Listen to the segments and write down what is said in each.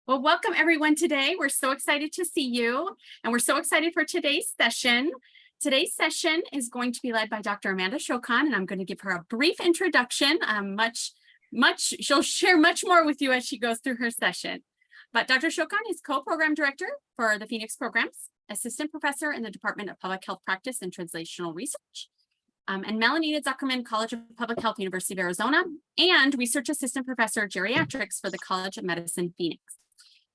Well, welcome everyone today. We're so excited to see you, and we're so excited for today's session. Today's session is going to be led by Dr. Amanda Sokan, and I'm going to give her a brief introduction. She'll share much more with you as she goes through her session. But Dr. Sokan is co-program director for the Phoenix programs, assistant professor in the Department of Public Health Practice and Translational Research, and Melanie Zuckerman College of Public Health, University of Arizona, and research assistant professor geriatrics for the College of Medicine, Phoenix.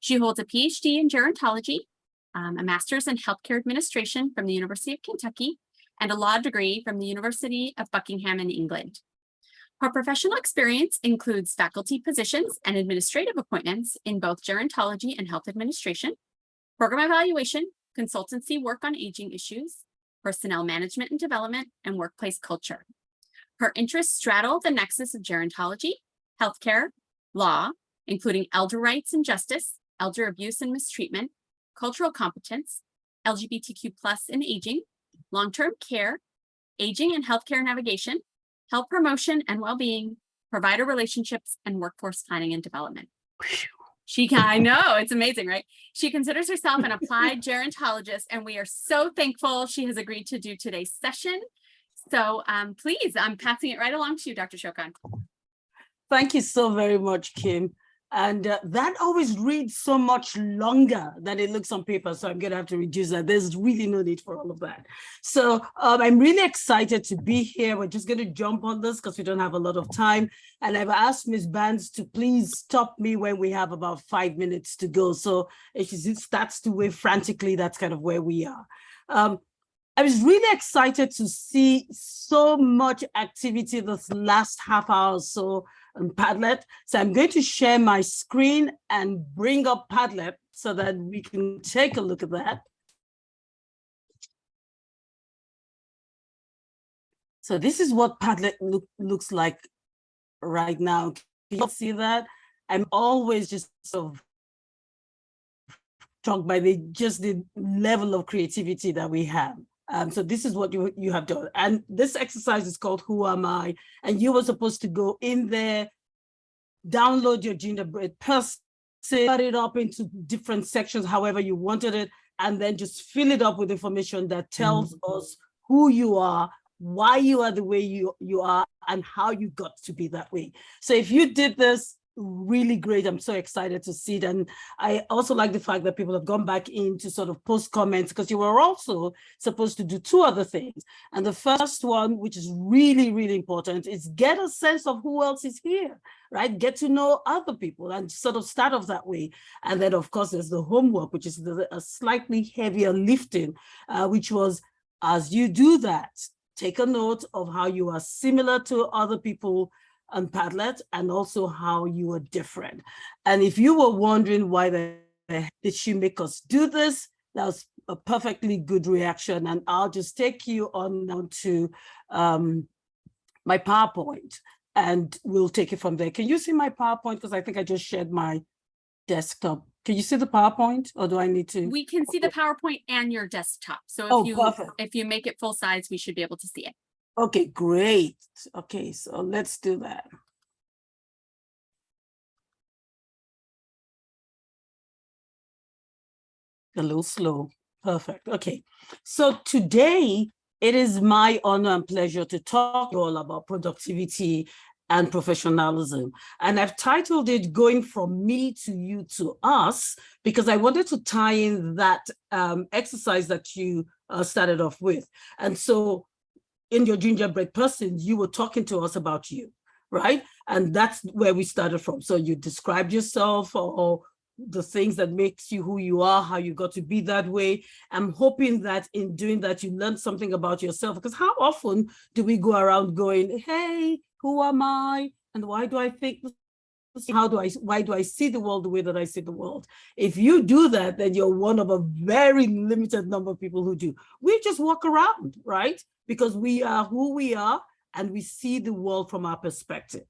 She holds a PhD in gerontology, a master's in healthcare administration from the University of Kentucky, and a law degree from the University of Buckingham in England. Her professional experience includes faculty positions and administrative appointments in both gerontology and health administration, program evaluation, consultancy work on aging issues, personnel management and development, and workplace culture. Her interests straddle the nexus of gerontology, healthcare, law, including elder rights and justice, elder abuse and mistreatment, cultural competence, LGBTQ+ and aging, long-term care, aging and healthcare navigation, health promotion and well-being, provider relationships, and workforce planning and development. I know, it's amazing, right? She considers herself an applied gerontologist, and we are so thankful she has agreed to do today's session. So please, I'm passing it right along to you, Dr. Sokan. Thank you so very much, Kim. And that always reads so much longer than it looks on paper. So I'm going to have to reduce that. There's really no need for all of that. So I'm really excited to be here. We're just going to jump on this because we don't have a lot of time. And I've asked Ms. Bands to please stop me when we have about 5 minutes to go. So if it starts to wave frantically, that's kind of where we are. I was really excited to see so much activity this last half hour or so on Padlet. So I'm going to share my screen and bring up Padlet so that we can take a look at that. So this is what Padlet looks like right now. Can you see that? I'm always just sort of struck by the level of creativity that we have. So this is what you have done. And this exercise is called Who Am I? And you were supposed to go in there, download your gingerbread person, cut it up into different sections, however you wanted it, and then just fill it up with information that tells us who you are, why you are the way you are, and how you got to be that way. So if you did this, really great. I'm so excited to see it. And I also like the fact that people have gone back in to sort of post comments, because you were also supposed to do 2 other things. And the first one, which is really, really important, is get a sense of who else is here, right? Get to know other people and sort of start off that way. And then, of course, there's the homework, which is a slightly heavier lifting, which was, as you do that, take a note of how you are similar to other people on Padlet, and also how you are different. And if you were wondering why did she make us do this, that was a perfectly good reaction. And I'll just take you on now to my PowerPoint, and we'll take it from there. Can you see my PowerPoint? Because I think I just shared my desktop. Can you see the PowerPoint, or do I need to? We can see the PowerPoint and your desktop. So if you make it full size, we should be able to see it. Okay, great. Okay, so let's do that. A little slow. Perfect. Okay, so today it is my honor and pleasure to talk all about productivity and professionalism. And I've titled it Going From Me to You to Us, because I wanted to tie in that exercise that you started off with. And so in your gingerbread person, you were talking to us about you, right? And that's where we started from. So you described yourself, or the things that makes you who you are, how you got to be that way. I'm hoping that in doing that, you learned something about yourself, because how often do we go around going, hey, who am I? And why do I think this? Why do I see the world the way that I see the world? If you do that, then you're one of a very limited number of people who do. We just walk around, right? Because we are who we are, and we see the world from our perspective.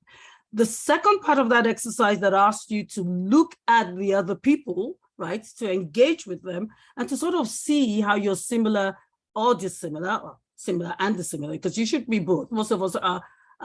The second part of that exercise that asked you to look at the other people, right, to engage with them, and to sort of see how you're similar or dissimilar, or similar and dissimilar, because you should be both. Most of us are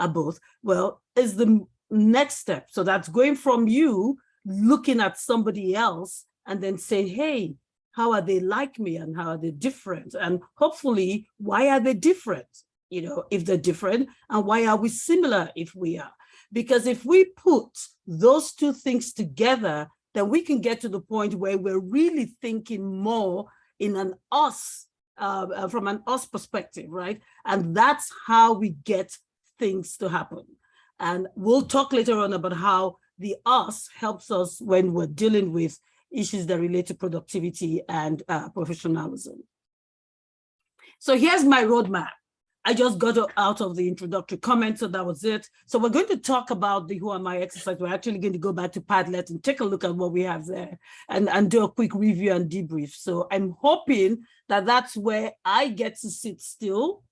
both. Well, is the next step. So that's going from you looking at somebody else and then saying, hey, how are they like me and how are they different? And hopefully, why are they different? You know, if they're different, and why are we similar if we are? Because if we put those two things together, then we can get to the point where we're really thinking more in an us, from an us perspective, right? And that's how we get things to happen. And we'll talk later on about how the us helps us when we're dealing with issues that relate to productivity and professionalism. So here's my roadmap. I just got out of the introductory comments, so that was it. So we're going to talk about the Who Am I exercise. We're actually going to go back to Padlet and take a look at what we have there and do a quick review and debrief. So I'm hoping that that's where I get to sit still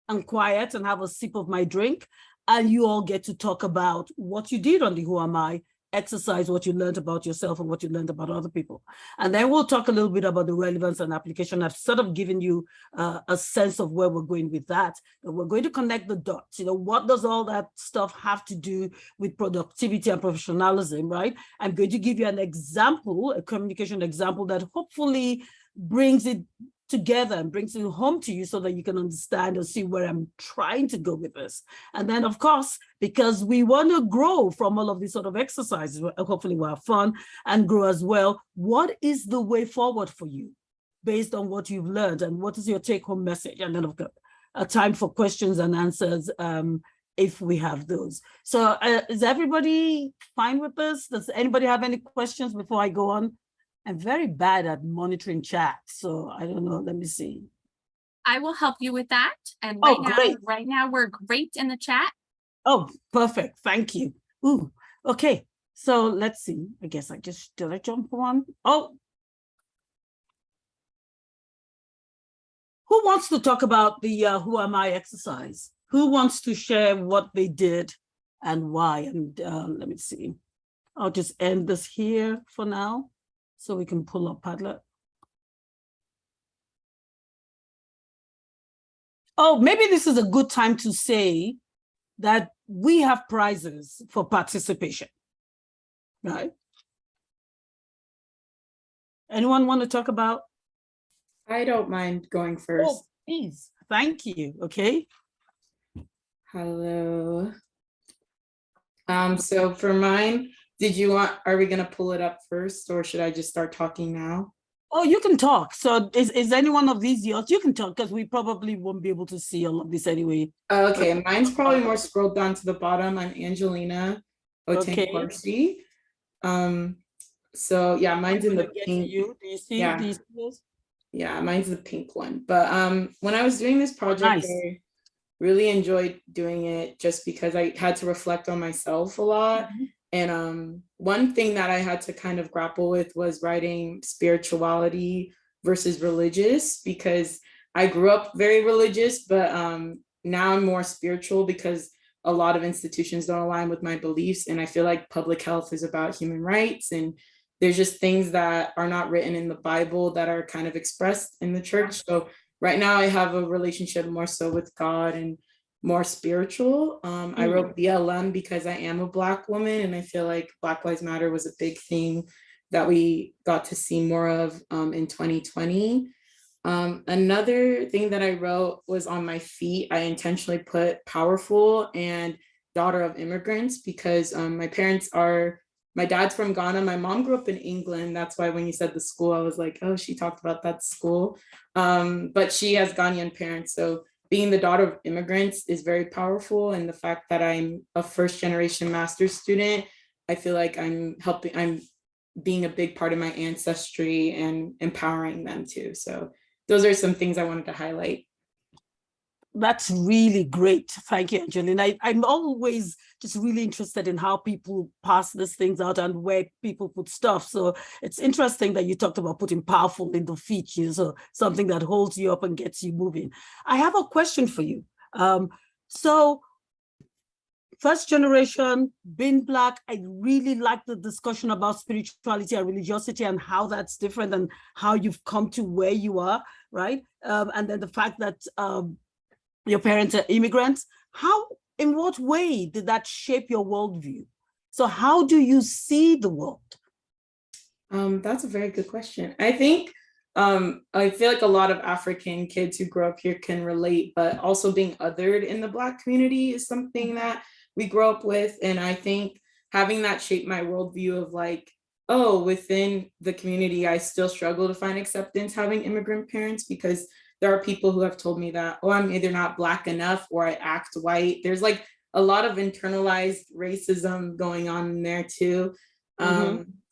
and quiet and have a sip of my drink, and you all get to talk about what you did on the Who Am I exercise, what you learned about yourself and what you learned about other people. And then we'll talk a little bit about the relevance and application. I've sort of given you a sense of where we're going with that. And we're going to connect the dots. You know, what does all that stuff have to do with productivity and professionalism, right? I'm going to give you an example, a communication example that hopefully brings it together and brings it home to you so that you can understand or see where I'm trying to go with this. And then, of course, because we want to grow from all of these sort of exercises, hopefully we'll have fun and grow as well. What is the way forward for you based on what you've learned, and what is your take-home message? And then, of course, a time for questions and answers if we have those. So is everybody fine with this? Does anybody have any questions before I go on? I'm very bad at monitoring chat, so I don't know. Let me see. I will help you with that. And great. right now we're great in the chat. Oh, perfect. Thank you. Ooh, okay. So let's see. I guess did I jump one? Oh. Who wants to talk about the Who Am I exercise? Who wants to share what they did and why? And let me see. I'll just end this here for now, so we can pull up Padlet. Oh, maybe this is a good time to say that we have prizes for participation, right? Anyone want to talk about? I don't mind going first. Oh, please. Thank you. Okay. Hello. So for mine, are we gonna pull it up first, or should I just start talking now? Oh, you can talk. So is any one of these yours? You can talk, because we probably won't be able to see all of this anyway. Okay, mine's probably more scrolled down to the bottom. I'm Angelina Otenkorsi. So yeah, mine's in the pink. Do you see these? Yeah, mine's the pink one. But when I was doing this project, Nice. I really enjoyed doing it just because I had to reflect on myself a lot. Mm-hmm. And one thing that I had to kind of grapple with was writing spirituality versus religious, because I grew up very religious, but now I'm more spiritual because a lot of institutions don't align with my beliefs. And I feel like public health is about human rights, and there's just things that are not written in the Bible that are kind of expressed in the church. So right now I have a relationship more so with God and more spiritual. I wrote BLM because I am a Black woman, and I feel like Black Lives Matter was a big thing that we got to see more of in 2020. Another thing that I wrote was on my feet. I intentionally put powerful and daughter of immigrants because my dad's from Ghana. My mom grew up in England. That's why when you said the school, I was like, oh, she talked about that school. But she has Ghanaian parents. So being the daughter of immigrants is very powerful. And the fact that I'm a first generation master's student, I feel like I'm being a big part of my ancestry and empowering them too. So those are some things I wanted to highlight. That's really great. Thank you, Angelina. I'm always just really interested in how people pass these things out and where people put stuff. So it's interesting that you talked about putting powerful in the feet, so something that holds you up and gets you moving. I have a question for you. So first generation, being Black, I really like the discussion about spirituality and religiosity and how that's different and how you've come to where you are, right? And then the fact that your parents are immigrants. In what way did that shape your worldview? So how do you see the world? That's a very good question. I think I feel like a lot of African kids who grow up here can relate, but also being othered in the Black community is something that we grow up with. And I think having that shaped my worldview of like, oh, within the community, I still struggle to find acceptance having immigrant parents because there are people who have told me that, oh, I'm either not Black enough or I act white. There's like a lot of internalized racism going on in there too.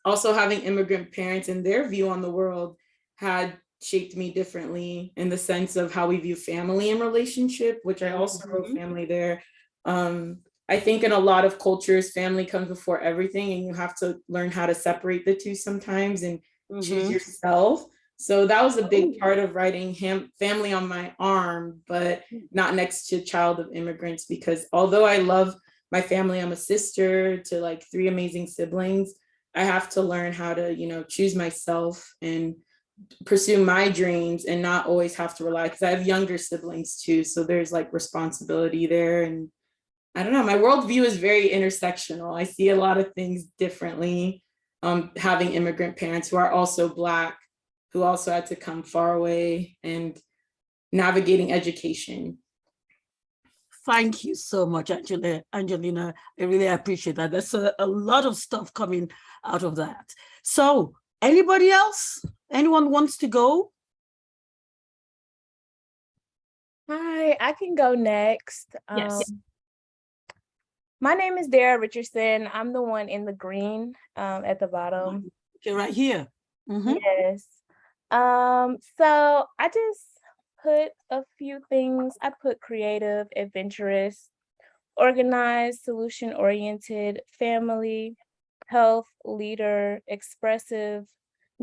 Also having immigrant parents and their view on the world had shaped me differently in the sense of how we view family and relationship, which I also wrote family there. I think in a lot of cultures, family comes before everything, and you have to learn how to separate the two sometimes and choose yourself. So that was a big part of writing family on my arm, but not next to child of immigrants, because although I love my family, I'm a sister to like 3 amazing siblings. I have to learn how to, you know, choose myself and pursue my dreams and not always have to rely, because I have younger siblings too. So there's like responsibility there. And I don't know, my worldview is very intersectional. I see a lot of things differently. Having immigrant parents who are also Black, who also had to come far away, and navigating education. Thank you so much, Angelina. I really appreciate that. There's a lot of stuff coming out of that. So anybody else? Anyone wants to go? Hi, I can go next. Yes. My name is Dara Richardson. I'm the one in the green at the bottom. Okay, right here. Yes. So I just put a few things. I put creative, adventurous, organized, solution-oriented, family, health, leader, expressive,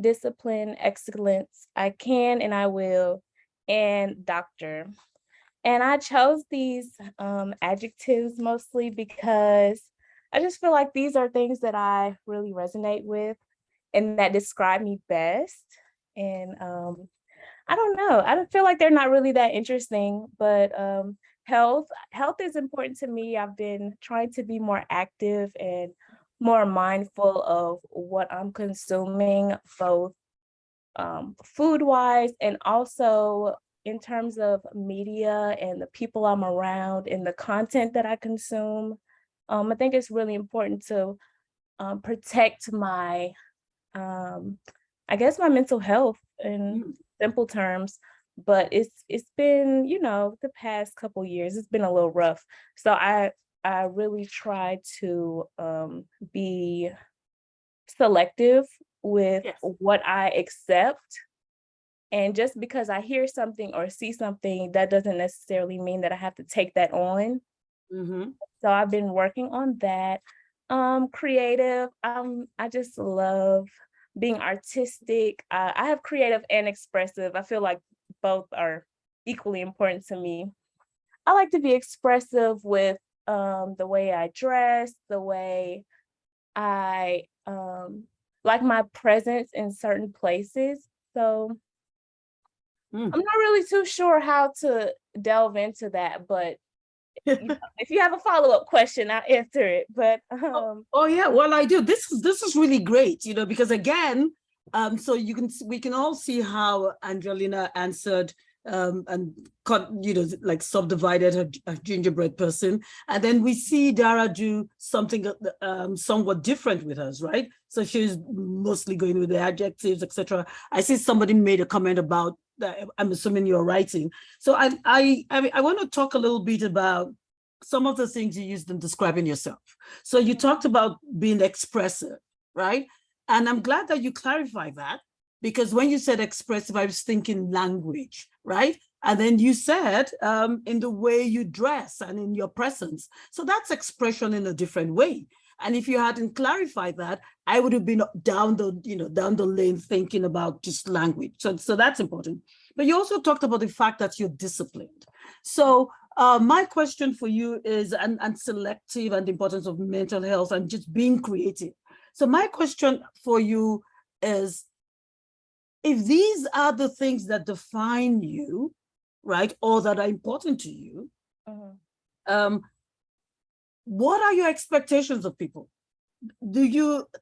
discipline, excellence, I can and I will, and doctor. And I chose these adjectives mostly because I just feel like these are things that I really resonate with and that describe me best. And I don't know, I don't feel like they're not really that interesting, but health is important to me. I've been trying to be more active and more mindful of what I'm consuming, both food-wise and also in terms of media and the people I'm around and the content that I consume. I think it's really important to protect my, I guess my mental health in simple terms, but it's been, you know, the past couple years, it's been a little rough. So I really try to be selective with what I accept. And just because I hear something or see something, that doesn't necessarily mean that I have to take that on. So I've been working on that. Creative, I just love being artistic. I have creative and expressive. I feel like both are equally important to me. I like to be expressive with the way I dress, the way I like my presence in certain places. So I'm not really too sure how to delve into that, but you know, if you have a follow-up question, I'll answer it. But oh yeah, well I do. This is really great, you know, because again, so we can all see how Angelina answered and cut, you know, like subdivided her gingerbread person, and then we see Dara do something somewhat different with us, right? So she's mostly going with the adjectives, etc. I see somebody made a comment about I'm assuming you're writing. So I want to talk a little bit about some of the things you used in describing yourself. So you talked about being expressive, right? And I'm glad that you clarified that, because when you said expressive, I was thinking language, right? And then you said in the way you dress and in your presence. So that's expression in a different way. And if you hadn't clarified that, I would have been down the lane thinking about just language. So that's important. But you also talked about the fact that you're disciplined. So my question for you is, and selective, and the importance of mental health and just being creative. So my question for you is, if these are the things that define you, right, or that are important to you, what are your expectations of people?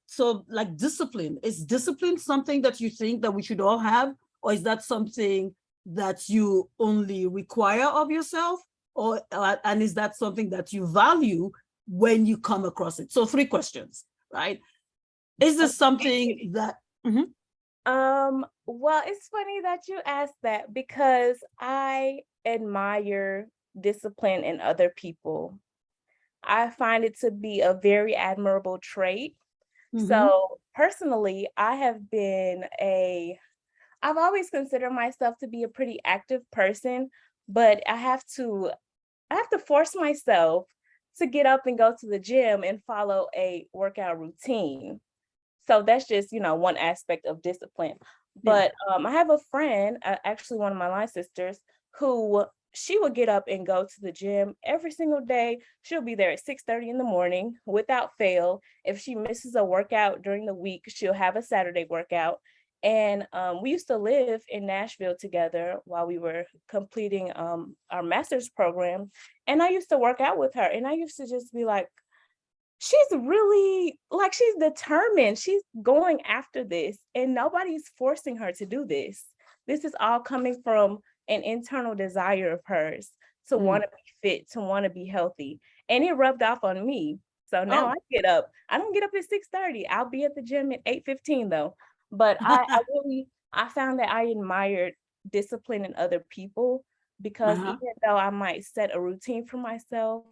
so like discipline, is discipline something that you think that we should all have, or is that something that you only require of yourself, or and is that something that you value when you come across it? So 3 questions, right? Is this something that Mhm. Well, it's funny that you asked that because I admire discipline in other people. I find it to be a very admirable trait. Mhm. So personally, I've always considered myself to be a pretty active person, but I have to force myself to get up and go to the gym and follow a workout routine. So that's just, one aspect of discipline. Yeah. But I have a friend, actually one of my line sisters, who she would get up and go to the gym every single day. She'll be there at 6:30 in the morning without fail. If she misses a workout during the week, she'll have a Saturday workout. And we used to live in Nashville together while we were completing our master's program. And I used to work out with her. And I used to just be like, she's really like, she's determined. She's going after this, and nobody's forcing her to do this. This is all coming from an internal desire of hers to want to be fit, to want to be healthy. And it rubbed off on me. So now I get up. I don't get up at 6:30. I'll be at the gym at 8:15 though. But I found that I admired discipline in other people because even though I might set a routine for myself,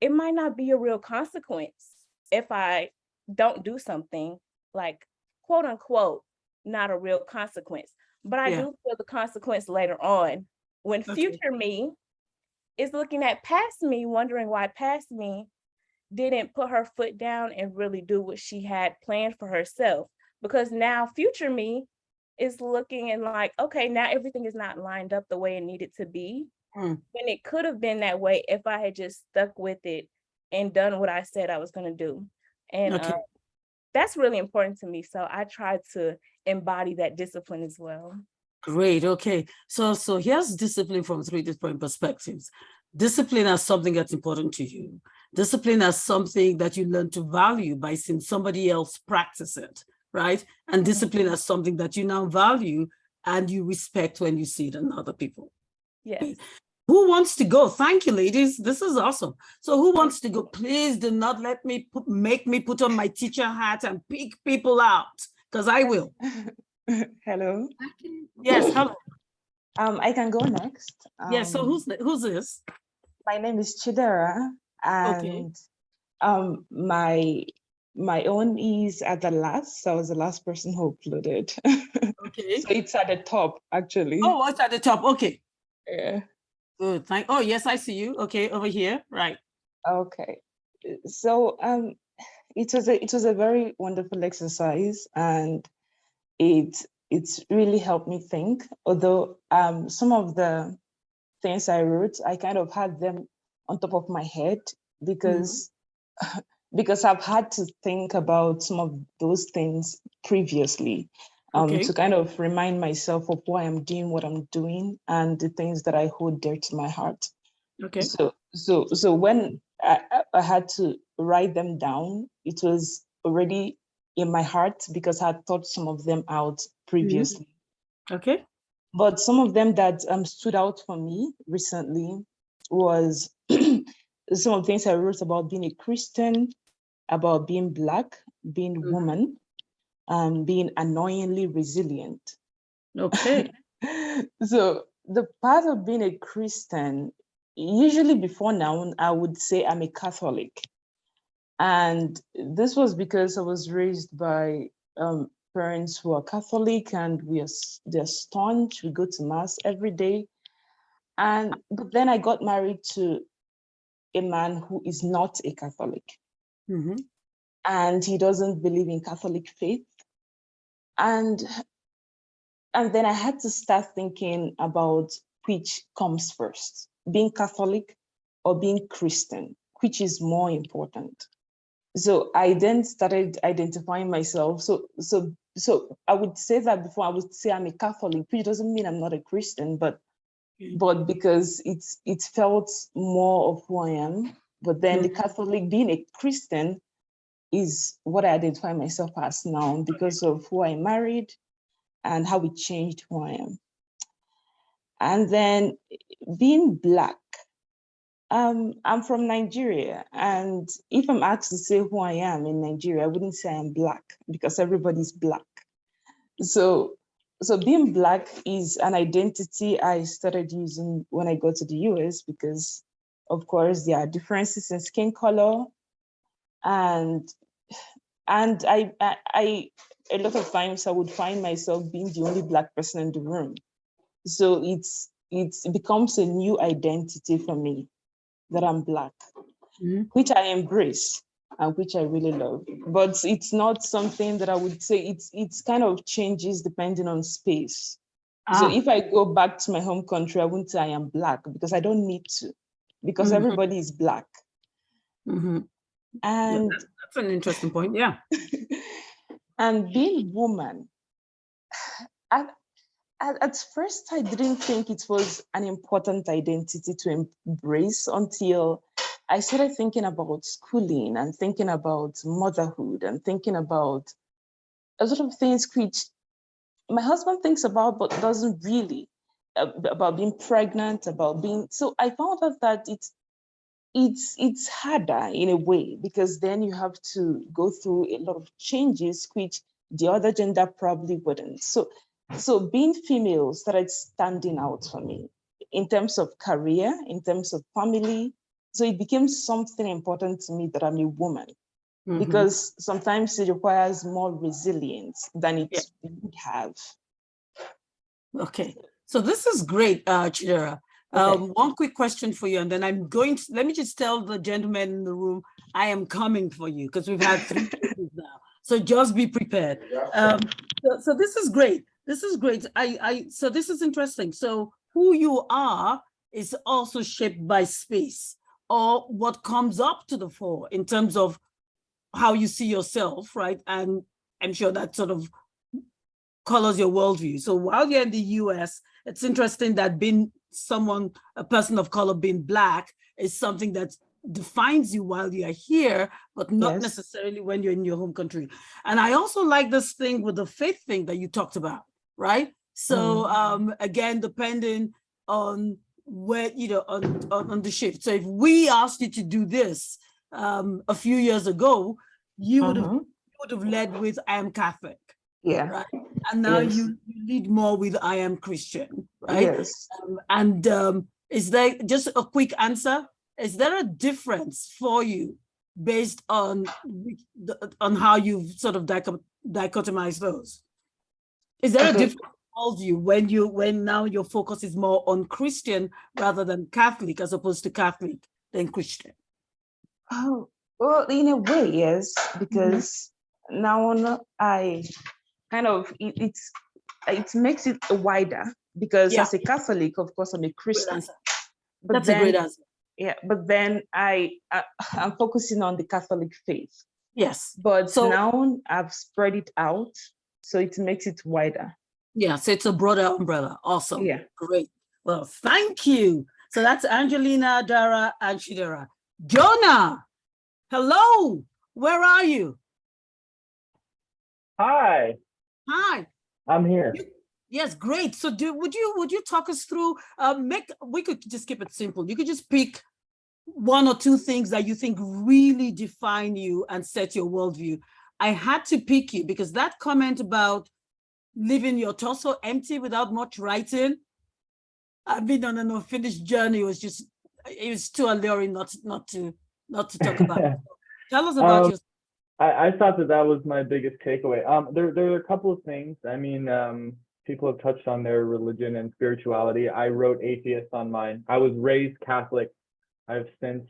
it might not be a real consequence if I don't do something, like, quote unquote, not a real consequence. But I Yeah. do feel the consequence later on when Okay. future me is looking at past me, wondering why past me didn't put her foot down and really do what she had planned for herself. Because now future me is looking and like, okay, now everything is not lined up the way it needed to be. Mm. And it could have been that way if I had just stuck with it and done what I said I was going to do. And Okay. that's really important to me. So I try to embody that discipline as well. Great. Okay. So here's discipline from 3 different perspectives. Discipline as something that's important to you. Discipline as something that you learn to value by seeing somebody else practice it, right? And discipline as something that you now value and you respect when you see it in other people. Yes. Who wants to go? Thank you, ladies. This is awesome. So who wants to go? Please do not let me make me put on my teacher hat and pick people out, because I will. Hello. Yes, hello. I can go next. Yes, so who's this? My name is Chidera, and my own is at the last. So I was the last person who uploaded. Okay. So it's at the top, actually. Oh, it's at the top. Okay. Yeah. Good. Oh, yes, I see you. Okay, over here. Right. Okay. So it was a very wonderful exercise, and it's really helped me think. Although some of the things I wrote, I kind of had them on top of my head because I've had to think about some of those things previously, to kind of remind myself of why I'm doing what I'm doing and the things that I hold dear to my heart. Okay. So when I had to write them down, it was already in my heart because I had thought some of them out previously. Okay. But some of them that stood out for me recently was some of the things I wrote about being a Christian, about being Black, being woman, being annoyingly resilient. Okay. So the part of being a Christian, usually before now, I would say I'm a Catholic. And this was because I was raised by parents who are Catholic, and they're staunch. We go to mass every day. But then I got married to a man who is not a Catholic. And he doesn't believe in Catholic faith. And then I had to start thinking about which comes first, being Catholic or being Christian, which is more important. So I then started identifying myself. So I would say that before I would say I'm a Catholic, which doesn't mean I'm not a Christian, but because it felt more of who I am. But then the Catholic, being a Christian, is what I identify myself as now because of who I married and how it changed who I am. And then being Black, I'm from Nigeria, and if I'm asked to say who I am in Nigeria, I wouldn't say I'm Black because everybody's Black. So being Black is an identity I started using when I got to the US because, of course, there are differences in skin color, and I a lot of times I would find myself being the only Black person in the room. So it becomes a new identity for me that I'm Black, which I embrace and which I really love. But it's not something that I would say it's kind of changes depending on space. So if I go back to my home country, I wouldn't say I am Black because I don't need to, because everybody is Black. And that's an interesting point. Yeah. and being woman, at first, I didn't think it was an important identity to embrace until I started thinking about schooling and thinking about motherhood and thinking about a lot of things which my husband thinks about but doesn't really, about being pregnant, about being. So I found out that it's harder in a way because then you have to go through a lot of changes which the other gender probably wouldn't. So being female started standing out for me in terms of career, in terms of family. So it became something important to me that I'm a woman because sometimes it requires more resilience than it would have. Okay, so this is great, Chidera. Okay. One quick question for you, and then let me just tell the gentleman in the room, I am coming for you because we've had 3 cases now. So just be prepared. So this is great. This is great. So this is interesting. So who you are is also shaped by space or what comes up to the fore in terms of how you see yourself, right? And I'm sure that sort of colors your worldview. So while you're in the US, it's interesting that being a person of color, being Black is something that defines you while you're here, but not necessarily when you're in your home country. And I also like this thing with the faith thing that you talked about, right? So again, depending on where, on the shift. So if we asked you to do this a few years ago, you would have led with I am Catholic. Yeah. Right. And now you lead more with I am Christian, right? Yes. Is there just a quick answer? Is there a difference for you based on how you've sort of dichotomized those? Is there a difference for you when now your focus is more on Christian rather than Catholic, as opposed to Catholic than Christian? Oh, well, in a way, yes, because now I kind of it makes it wider because as a Catholic, of course, I'm a Christian. But that's a great answer. Yeah, but then I'm focusing on the Catholic faith. Yes. But now I've spread it out, so it makes it wider. Yeah, so it's a broader umbrella. Awesome. Yeah. Great. Well, thank you. So that's Angelina, Dara, and Chidera. Jonah, hello. Where are you? Hi. Hi. I'm here. Yes, great. So would you talk us through, we could just keep it simple. You could just pick 1 or 2 things that you think really define you and set your worldview. I had to pick you because that comment about leaving your torso empty without much writing, I've been on an unfinished journey. It was too alluring not to talk about. Tell us about yourself. I thought that was my biggest takeaway. There are a couple of things. I mean, people have touched on their religion and spirituality. I wrote atheist on mine. I was raised Catholic. I've since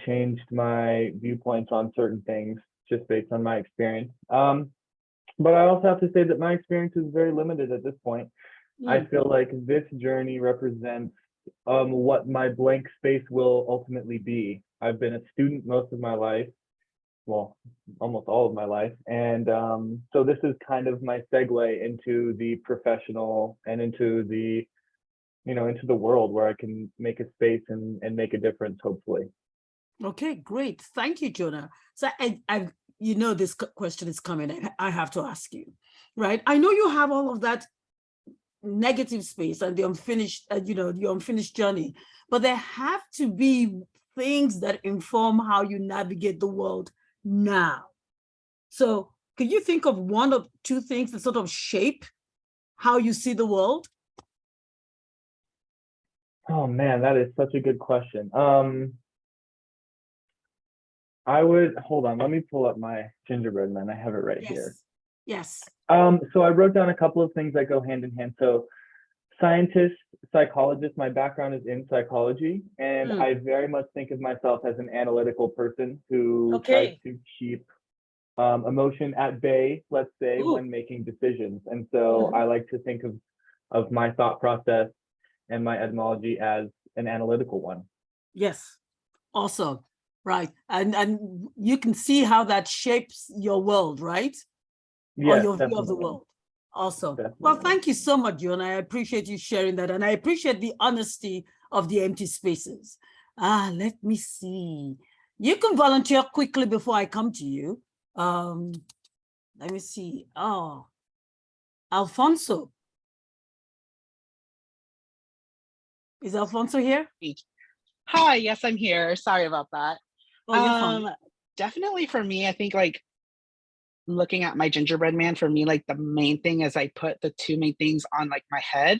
changed my viewpoints on certain things just based on my experience. But I also have to say that my experience is very limited at this point. I feel like this journey represents what my blank space will ultimately be. I've been a student most of my life. Well, almost all of my life. And so this is kind of my segue into the professional and into the, into the world where I can make a space and make a difference, hopefully. Okay, great. Thank you, Jonah. So you know, this question is coming. I have to ask you, right? I know you have all of that negative space and the unfinished, your unfinished journey, but there have to be things that inform how you navigate the world now. So could you think of one or two things that sort of shape how you see the world? Oh man, that is such a good question. I would hold on. Let me pull up my gingerbread man. I have it right here. Yes. So I wrote down a couple of things that go hand in hand. So scientist, psychologist, my background is in psychology, and I very much think of myself as an analytical person who tries to keep emotion at bay, let's say, when making decisions. And so I like to think of my thought process and my etymology as an analytical one. Yes. Awesome. Right. And you can see how that shapes your world, right? Yes, or your definitely. view of the world. Awesome. Definitely. Well, thank you so much, Jonah. I appreciate you sharing that. And I appreciate the honesty of the empty spaces. Let me see. You can volunteer quickly before I come to you. Let me see. Oh, Alfonso. Is Alfonso here? Hi, yes, I'm here. Sorry about that. Oh, you're fine. Definitely for me, I think like looking at my gingerbread man, for me, like the main thing is I put the two main things on like my head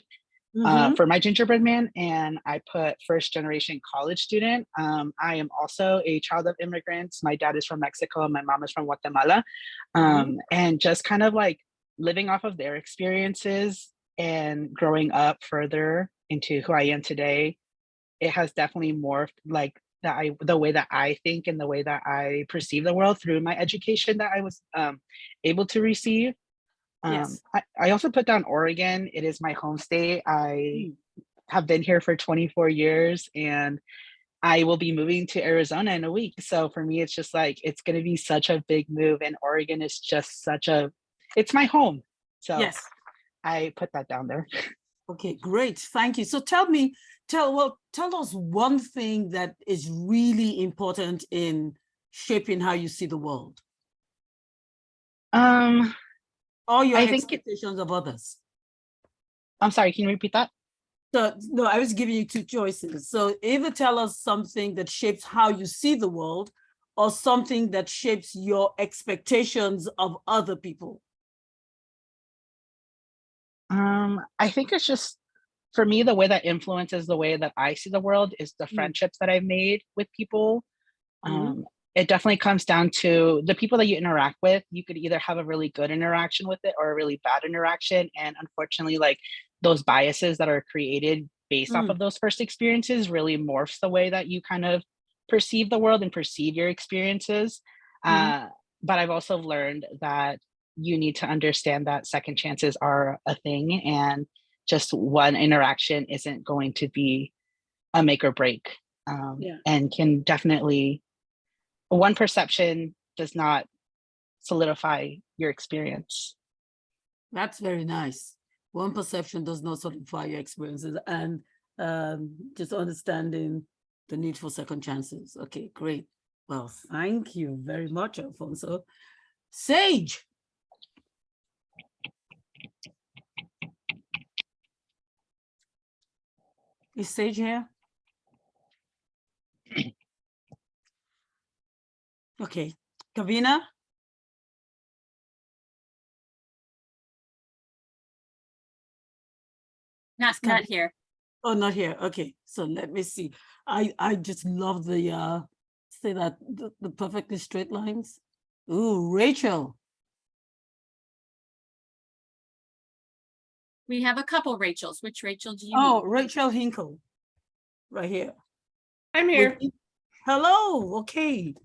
for my gingerbread man, and I put first generation college student. I am also a child of immigrants. My dad is from Mexico and my mom is from Guatemala. And just kind of like living off of their experiences and growing up further into who I am today, it has definitely morphed like the way that I think and the way that I perceive the world through my education that I was able to receive. Yes. I also put down Oregon. It is my home state. I have been here for 24 years and I will be moving to Arizona in a week. So for me, it's just like, it's going to be such a big move, and Oregon is just it's my home. So yes. I put that down there. Okay, great. Thank you. So tell us one thing that is really important in shaping how you see the world. Or your expectations of others. I'm sorry, can you repeat that? So no, I was giving you two choices. So either tell us something that shapes how you see the world, or something that shapes your expectations of other people. I think it's just, for me, the way that influences the way that I see the world is the friendships that I've made with people. It definitely comes down to the people that you interact with. You could either have a really good interaction with it or a really bad interaction. And unfortunately, like those biases that are created based off of those first experiences really morphs the way that you kind of perceive the world and perceive your experiences. But I've also learned that you need to understand that second chances are a thing, and just one interaction isn't going to be a make or break, and can definitely, one perception does not solidify your experience. That's very nice. One perception does not solidify your experiences, and just understanding the need for second chances. Okay, great. Well, thank you very much, Alfonso. Sage. Is Sage here? Okay, Kavina? Not here. Oh, not here. Okay, so let me see. I just love the say that the perfectly straight lines. Ooh, Rachel. We have a couple Rachels. Which Rachel do you Oh, mean? Rachel Hinkle, right here. I'm here. Hello. Okay.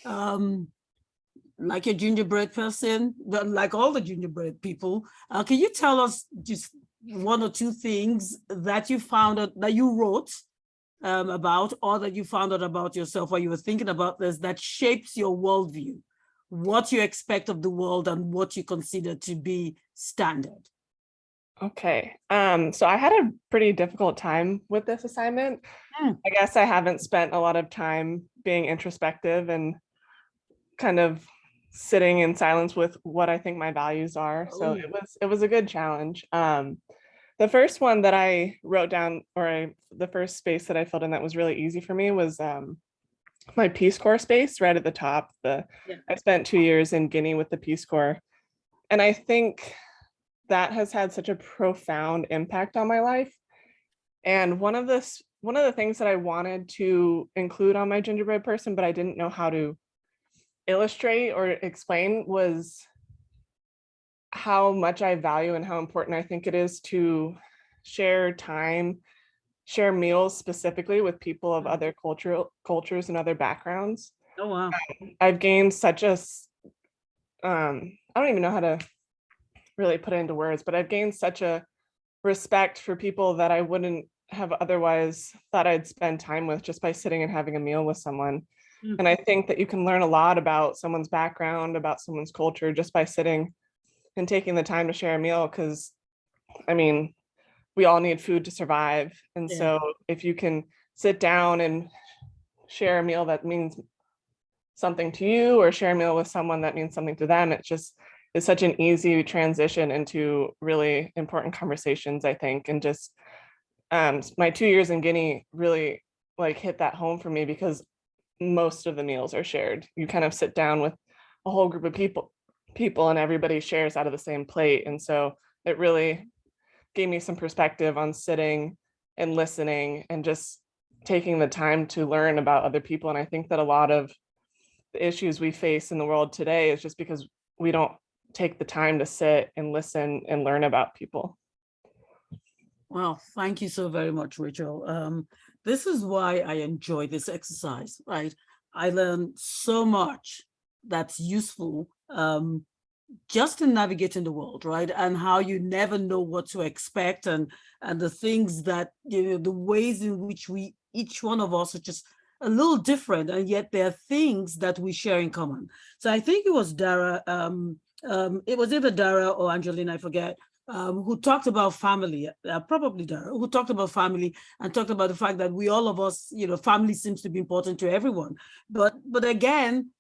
Like a gingerbread person, but like all the gingerbread people, can you tell us just one or two things that you found out, that you wrote about, or that you found out about yourself while you were thinking about this, that shapes your worldview, what you expect of the world and what you consider to be standard? Okay. So I had a pretty difficult time with this assignment. I guess I haven't spent a lot of time being introspective and kind of sitting in silence with what I think my values are. So it was a good challenge. The first one that I wrote down, the first space that I filled in that was really easy for me was my Peace Corps space right at the top. I spent 2 years in Guinea with the Peace Corps. And I think that has had such a profound impact on my life. And one of the things that I wanted to include on my gingerbread person, but I didn't know how to illustrate or explain, was how much I value and how important I think it is to share time, share meals specifically with people of other cultures and other backgrounds. Oh, wow. I've gained such a, I don't even know how to really put it into words, but I've gained such a respect for people that I wouldn't have otherwise thought I'd spend time with just by sitting and having a meal with someone. And I think that you can learn a lot about someone's background, about someone's culture, just by sitting and taking the time to share a meal. Because, I mean, we all need food to survive. And so if you can sit down and share a meal that means something to you, or share a meal with someone that means something to them, it's such an easy transition into really important conversations, I think. And just my 2 years in Guinea really like hit that home for me, because most of the meals are shared. You kind of sit down with a whole group of people and everybody shares out of the same plate. And so it really gave me some perspective on sitting and listening and just taking the time to learn about other people. And I think that a lot of the issues we face in the world today is just because we don't take the time to sit and listen and learn about people. Well, thank you so very much, Rachel. This is why I enjoy this exercise, right? I learn so much that's useful just in navigating the world, right? And how you never know what to expect, and the things that, the ways in which each one of us are just a little different, and yet there are things that we share in common. So I think it was Dara, it was either Dara or Angelina, I forget, who talked about family, probably Dara, who talked about family and talked about the fact that all of us, family seems to be important to everyone. But again,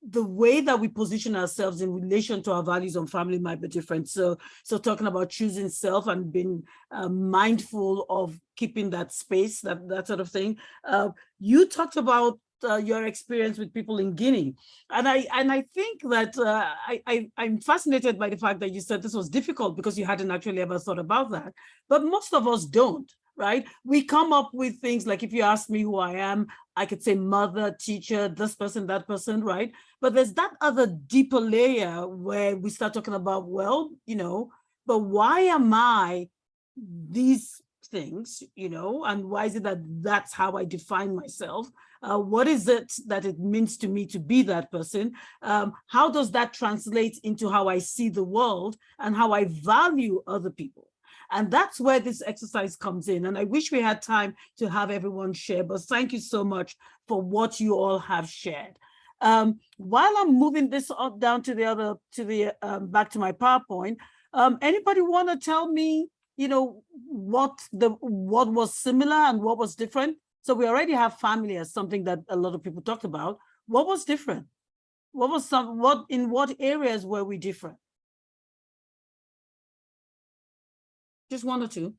the way that we position ourselves in relation to our values on family might be different. So talking about choosing self and being mindful of keeping that space, that sort of thing. You talked about your experience with people in Guinea, and I think that I'm fascinated by the fact that you said this was difficult because you hadn't actually ever thought about that. But most of us don't, right? We come up with things like, if you ask me who I am, I could say mother, teacher, this person, that person, right? But there's that other deeper layer where we start talking about, but why am I these things, and why is it that that's how I define myself? What is it that it means to me to be that person? How does that translate into how I see the world and how I value other people? And that's where this exercise comes in. And I wish we had time to have everyone share, but thank you so much for what you all have shared. While I'm moving this down to back to my PowerPoint, anybody want to tell me, what was similar and what was different? So we already have family as something that a lot of people talked about. What was different? In what areas were we different? Just one or two.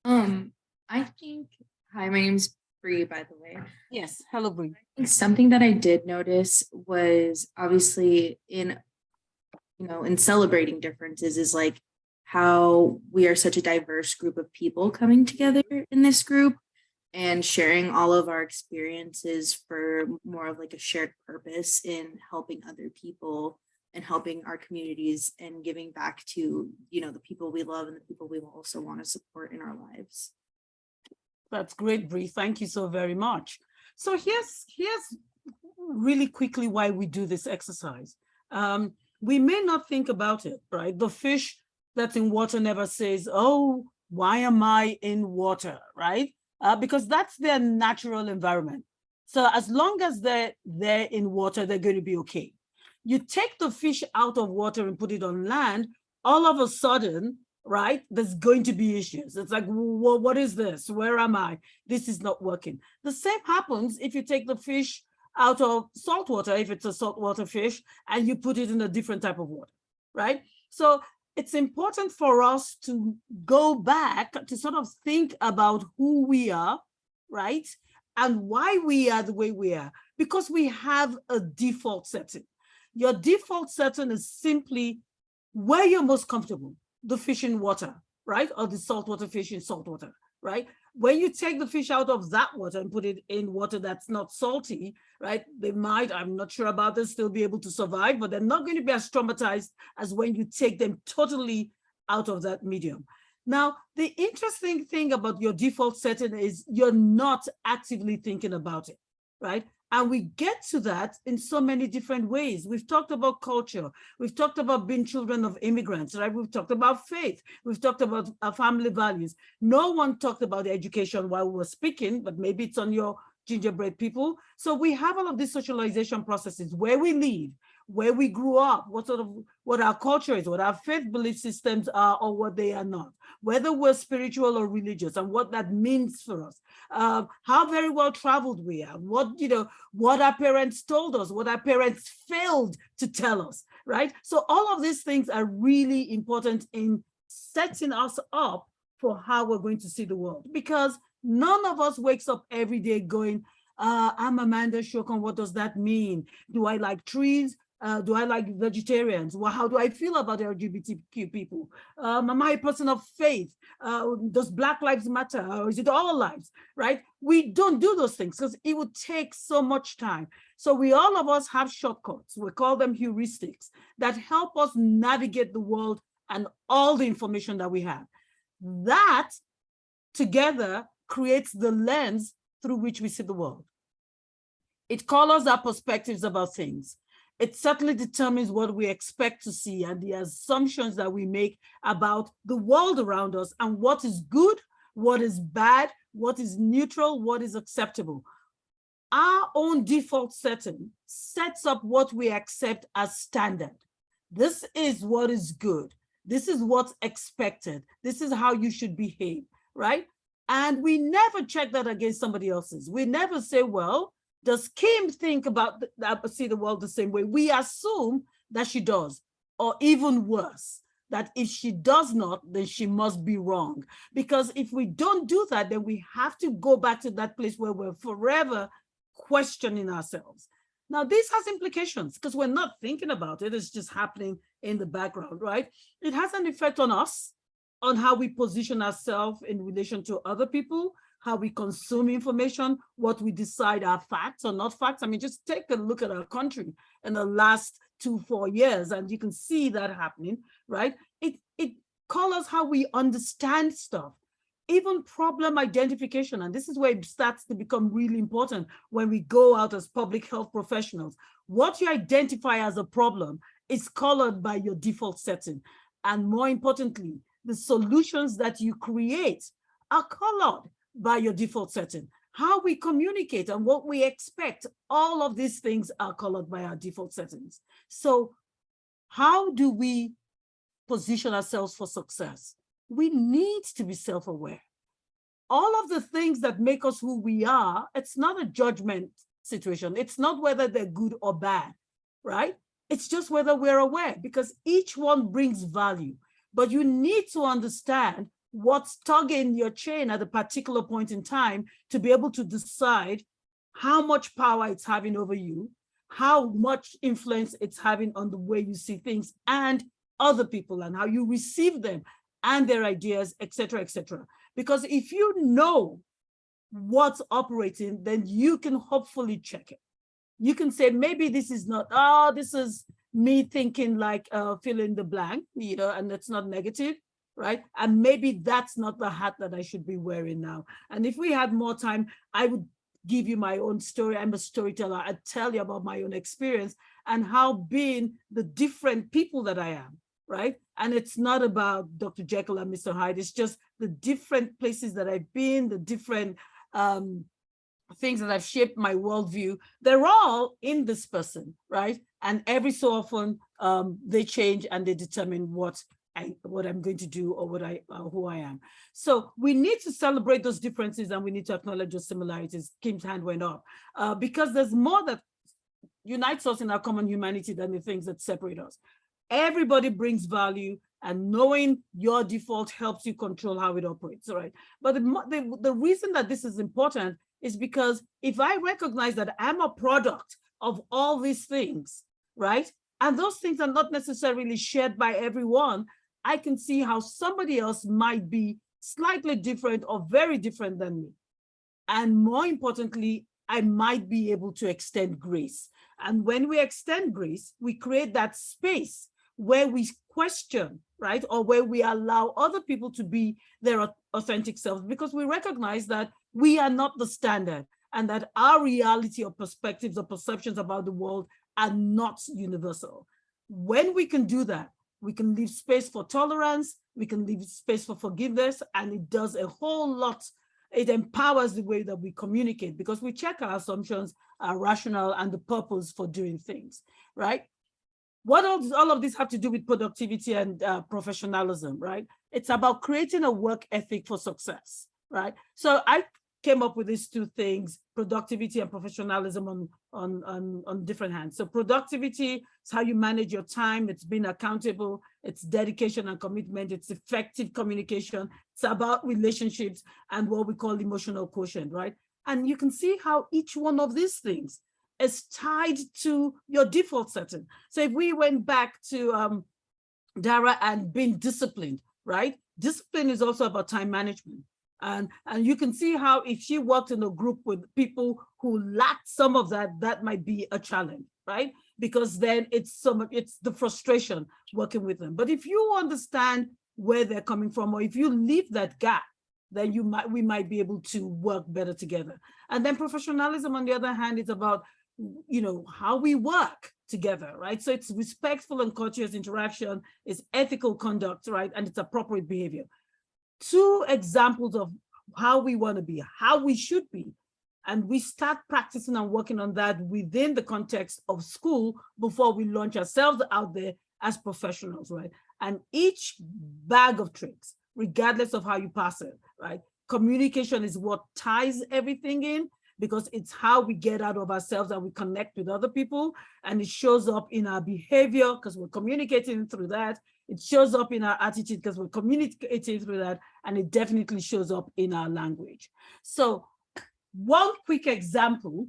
I think, hi, my name's Bree, by the way. Yes, hello, Bree. I think something that I did notice was obviously in celebrating differences is like how we are such a diverse group of people coming together in this group and sharing all of our experiences for more of like a shared purpose in helping other people and helping our communities and giving back to, the people we love and the people we also want to support in our lives. That's great, Bree. Thank you so very much. So here's really quickly why we do this exercise. We may not think about it, right? The fish that's in water never says, oh, why am I in water, right? Because that's their natural environment. So as long as they're in water, they're going to be okay. You take the fish out of water and put it on land, all of a sudden, right, there's going to be issues. It's like, well, what is this? Where am I? This is not working. The same happens if you take the fish out of salt water, if it's a saltwater fish, and you put it in a different type of water, right? So it's important for us to go back to sort of think about who we are, right? And why we are the way we are, because we have a default setting. Your default setting is simply where you're most comfortable, the fish in water, right? Or the saltwater fish in saltwater, right? When you take the fish out of that water and put it in water that's not salty, right? They might, I'm not sure about this, still be able to survive, but they're not going to be as traumatized as when you take them totally out of that medium. Now, the interesting thing about your default setting is you're not actively thinking about it, right? And we get to that in so many different ways. We've talked about culture. We've talked about being children of immigrants, right? We've talked about faith. We've talked about our family values. No one talked about education while we were speaking, but maybe it's on your gingerbread people. So we have all of these socialization processes, where we live, where we grew up, what our culture is, what our faith belief systems are or what they are not, whether we're spiritual or religious, and what that means for us, how very well traveled we are, what our parents told us, what our parents failed to tell us, right? So all of these things are really important in setting us up for how we're going to see the world, because none of us wakes up every day going, I'm Amanda Sokan, what does that mean? Do I like trees? Do I like vegetarians? Well, how do I feel about LGBTQ people? Am I a person of faith? Does Black Lives Matter? Or is it all lives, right? We don't do those things because it would take so much time. So all of us have shortcuts. We call them heuristics that help us navigate the world and all the information that we have. That together creates the lens through which we see the world. It colors our perspectives about things. It certainly determines what we expect to see and the assumptions that we make about the world around us and what is good, what is bad, what is neutral, what is acceptable. Our own default setting sets up what we accept as standard. This is what is good. This is what's expected. This is how you should behave, right? And we never check that against somebody else's. We never say, well, does Kim think about see the world the same way? We assume that she does, or even worse, that if she does not, then she must be wrong. Because if we don't do that, then we have to go back to that place where we're forever questioning ourselves. Now, this has implications because we're not thinking about it. It's just happening in the background, right? It has an effect on us, on how we position ourselves in relation to other people, how we consume information, what we decide are facts or not facts. I mean, just take a look at our country in the last 2-4 years, and you can see that happening, right? It colors how we understand stuff, even problem identification. And this is where it starts to become really important when we go out as public health professionals. What you identify as a problem is colored by your default setting. And more importantly, the solutions that you create are colored by your default setting. How we communicate and what we expect, all of these things are colored by our default settings. So how do we position ourselves for success? We need to be self-aware. All of the things that make us who we are, it's not a judgment situation. It's not whether they're good or bad, right? It's just whether we're aware, because each one brings value. But you need to understand what's tugging your chain at a particular point in time to be able to decide how much power it's having over you, how much influence it's having on the way you see things and other people, and how you receive them and their ideas, et cetera, et cetera. Because if you know what's operating, then you can hopefully check it. You can say, maybe this is not, this is me thinking like fill in the blank, and it's not negative, right? And maybe that's not the hat that I should be wearing now. And if we had more time, I would give you my own story. I'm a storyteller. I'd tell you about my own experience and how being the different people that I am, right? And it's not about Dr. Jekyll and Mr. Hyde. It's just the different places that I've been, the different things that have shaped my worldview. They're all in this person, right? And every so often they change and they determine what what I'm going to do or who I am. So we need to celebrate those differences and we need to acknowledge those similarities. Kim's hand went up because there's more that unites us in our common humanity than the things that separate us. Everybody brings value, and knowing your default helps you control how it operates, right? But the reason that this is important is because if I recognize that I'm a product of all these things, right? And those things are not necessarily shared by everyone, I can see how somebody else might be slightly different or very different than me. And more importantly, I might be able to extend grace. And when we extend grace, we create that space where we question, right? Or where we allow other people to be their authentic selves, because we recognize that we are not the standard and that our reality or perspectives or perceptions about the world are not universal. When we can do that, we can leave space for tolerance, we can leave space for forgiveness, and it does a whole lot. It empowers the way that we communicate because we check our assumptions, our rationale, and the purpose for doing things, right? What does all of this have to do with productivity and professionalism, right? It's about creating a work ethic for success, right? So I came up with these two things, productivity and professionalism on different hands. So productivity is how you manage your time. It's being accountable. It's dedication and commitment. It's effective communication. It's about relationships and what we call emotional quotient, right? And you can see how each one of these things is tied to your default setting. So if we went back to Dara and being disciplined, right? Discipline is also about time management. And you can see how if she worked in a group with people who lacked some of that, that might be a challenge, right? Because then it's the frustration working with them. But if you understand where they're coming from, or if you leave that gap, then we might be able to work better together. And then professionalism, on the other hand, is about how we work together, right? So it's respectful and courteous interaction, it's ethical conduct, right? And it's appropriate behavior. Two examples of how we want to be, how we should be. And we start practicing and working on that within the context of school before we launch ourselves out there as professionals, right? And each bag of tricks, regardless of how you pass it, right? Communication is what ties everything in, because it's how we get out of ourselves and we connect with other people. And it shows up in our behavior because we're communicating through that. It shows up in our attitude because we're communicating through that. And it definitely shows up in our language. So one quick example,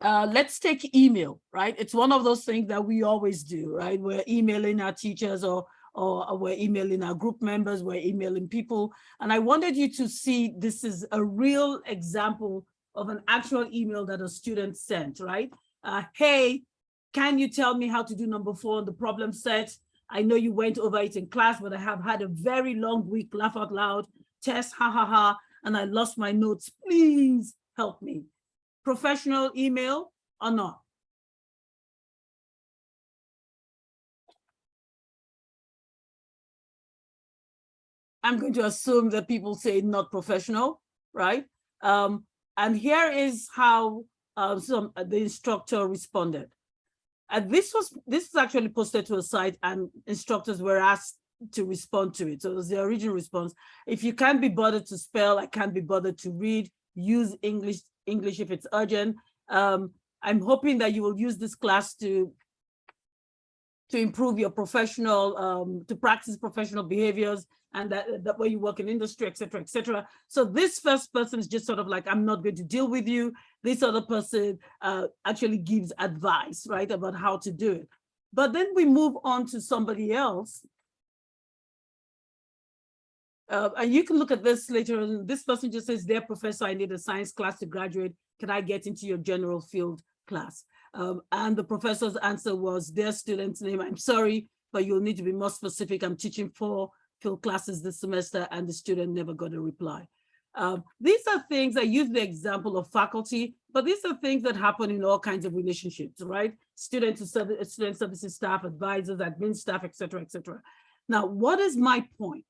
let's take email, right? It's one of those things that we always do, right? We're emailing our teachers or we're emailing our group members, we're emailing people. And I wanted you to see this is a real example of an actual email that a student sent, right? Hey, can you tell me how to do number 4 on the problem set? I know you went over it in class, but I have had a very long week, laugh out loud, test, ha, ha, ha, and I lost my notes. Please help me. Professional email or not? I'm going to assume that people say not professional, right? And here is how the instructor responded. And this is actually posted to a site and instructors were asked to respond to it. So it was the original response. If you can't be bothered to spell, I can't be bothered to read, use English if it's urgent. I'm hoping that you will use this class to improve your professional, to practice professional behaviors, and that way you work in industry, et cetera, et cetera. So this first person is just sort of like, I'm not going to deal with you. This other person actually gives advice, right, about how to do it. But then we move on to somebody else. And you can look at this later. This person just says, dear professor, I need a science class to graduate. Can I get into your general field class? And the professor's answer was, their student's name, I'm sorry, but you'll need to be more specific. I'm teaching 4 field classes this semester, and the student never got a reply. These are things, I use the example of faculty, but these are things that happen in all kinds of relationships, right? Student services staff, advisors, admin staff, et cetera, et cetera. Now, what is my point?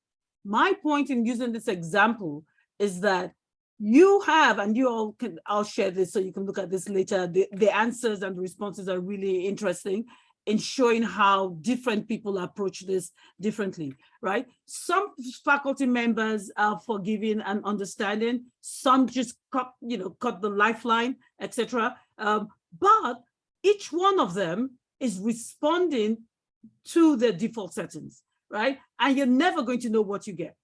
My point in using this example is that you have, and you all can, I'll share this so you can look at this later. The answers and the responses are really interesting. in showing how different people approach this differently, right? Some faculty members are forgiving and understanding. Some just cut the lifeline, etc. But each one of them is responding to the default settings, right? And you're never going to know what you get.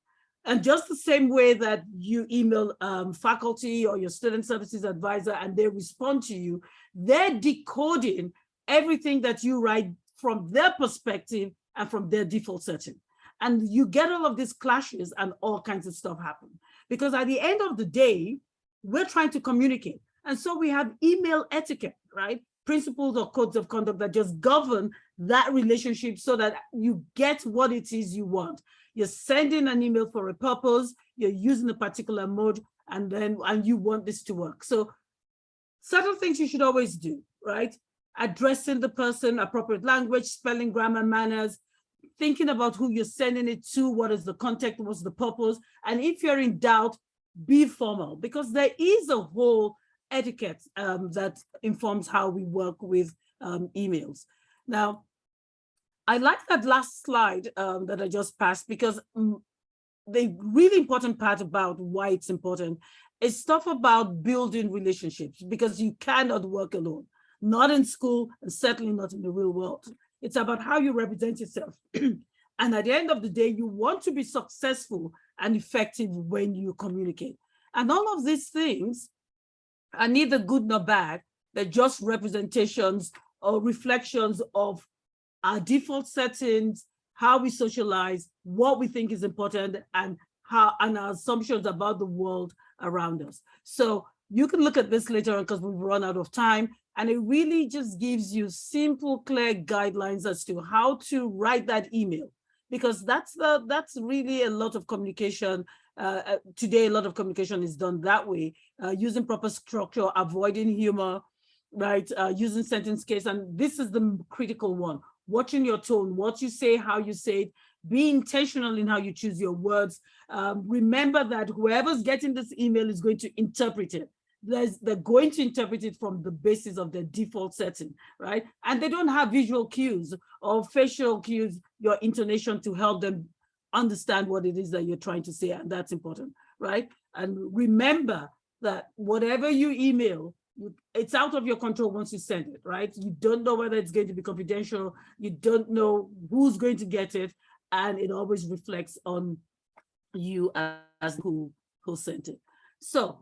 And just the same way that you email faculty or your student services advisor and they respond to you, they're decoding everything that you write from their perspective and from their default setting. And you get all of these clashes and all kinds of stuff happen. Because at the end of the day, we're trying to communicate. And so we have email etiquette, right? Principles or codes of conduct that just govern that relationship so that you get what it is you want. You're sending an email for a purpose, you're using a particular mode, and you want this to work. So certain things you should always do, right? Addressing the person, appropriate language, spelling, grammar, manners, thinking about who you're sending it to, what is the context, what's the purpose. And if you're in doubt, be formal, because there is a whole etiquette that informs how we work with emails. Now, I like that last slide that I just passed, because the really important part about why it's important is stuff about building relationships, because you cannot work alone, not in school and certainly not in the real world. It's about how you represent yourself. And at the end of the day, you want to be successful and effective when you communicate. And all of these things are neither good nor bad. They're just representations or reflections of our default settings, how we socialize, what we think is important, and our assumptions about the world around us. So you can look at this later on because we've run out of time. And it really just gives you simple, clear guidelines as to how to write that email, because that's really a lot of communication. Today, a lot of communication is done that way, using proper structure, avoiding humor, right? Using sentence case. And this is the critical one. Watching your tone, what you say, how you say it, be intentional in how you choose your words. Remember that whoever's getting this email is going to interpret it. They're going to interpret it from the basis of their default setting, right? And they don't have visual cues or facial cues, your intonation to help them understand what it is that you're trying to say, and that's important, right? And remember that whatever you email, it's out of your control once you send it, right? You don't know whether it's going to be confidential, you don't know who's going to get it, and it always reflects on you as who sent it. So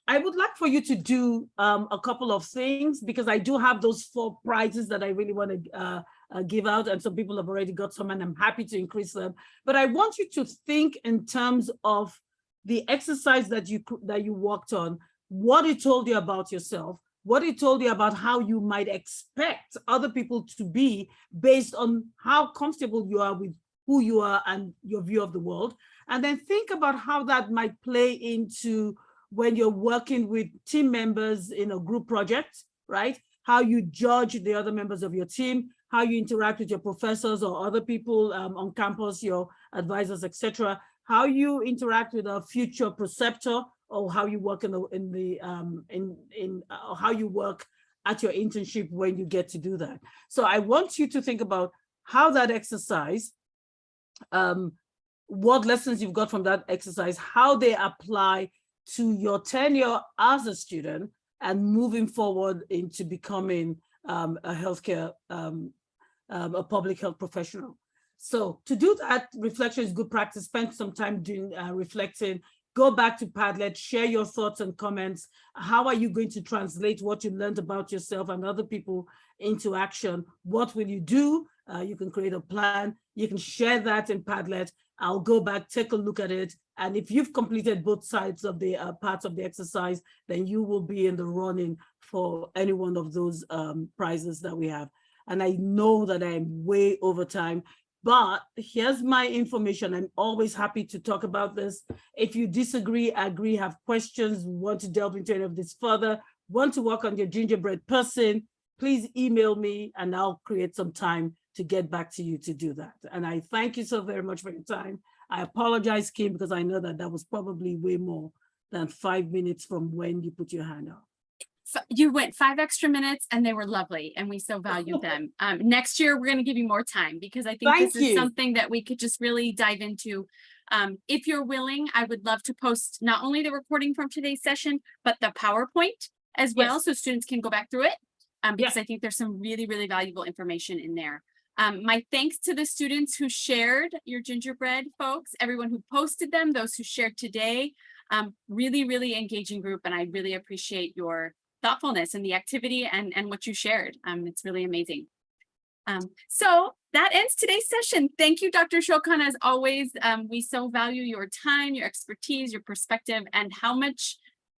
I would like for you to do a couple of things, because I do have those 4 prizes that I really want to give out, and some people have already got some, and I'm happy to increase them. But I want you to think in terms of the exercise that you worked on, what it told you about yourself, what it told you about how you might expect other people to be based on how comfortable you are with who you are and your view of the world. And then think about how that might play into when you're working with team members in a group project, right? How you judge the other members of your team, how you interact with your professors or other people on campus, your advisors, etc. How you interact with a future preceptor, or how you work how you work at your internship when you get to do that. So I want you to think about how that exercise, what lessons you've got from that exercise, how they apply to your tenure as a student and moving forward into becoming a healthcare, a public health professional. So to do that, reflection is good practice. Spend some time doing reflecting. Go back to Padlet, share your thoughts and comments. How are you going to translate what you learned about yourself and other people into action? What will you do? You can create a plan. You can share that in Padlet. I'll go back, take a look at it. And if you've completed both sides of the parts of the exercise, then you will be in the running for any one of those prizes that we have. And I know that I'm way over time, but here's my information. I'm always happy to talk about this. If you disagree, agree, have questions, want to delve into any of this further, want to work on your gingerbread person, please email me and I'll create some time to get back to you to do that. And I thank you so very much for your time. I apologize, Kim, because I know that that was probably way more than 5 minutes from when you put your hand up. You went 5 extra minutes and they were lovely and we so value them. Next year, we're going to give you more time because I think Thank this is you. something that we could just really dive into. If you're willing, I would love to post not only the recording from today's session, but the PowerPoint as well, Yes. so students can go back through it. Because I think there's some really, really valuable information in there. My thanks to the students who shared your gingerbread folks, everyone who posted them, those who shared today. Really, really engaging group, and I really appreciate your thoughtfulness and the activity and what you shared. It's really amazing. So that ends today's session. Thank you, Dr. Sokan, as always. We so value your time, your expertise, your perspective, and how much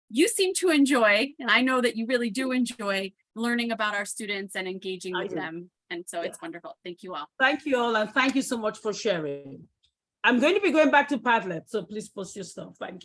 you seem to enjoy, and I know that you really do enjoy learning about our students and engaging with them. And so it's wonderful. Thank you all. Thank you all, and thank you so much for sharing. I'm going to be going back to Padlet, so please post your stuff. Thank you.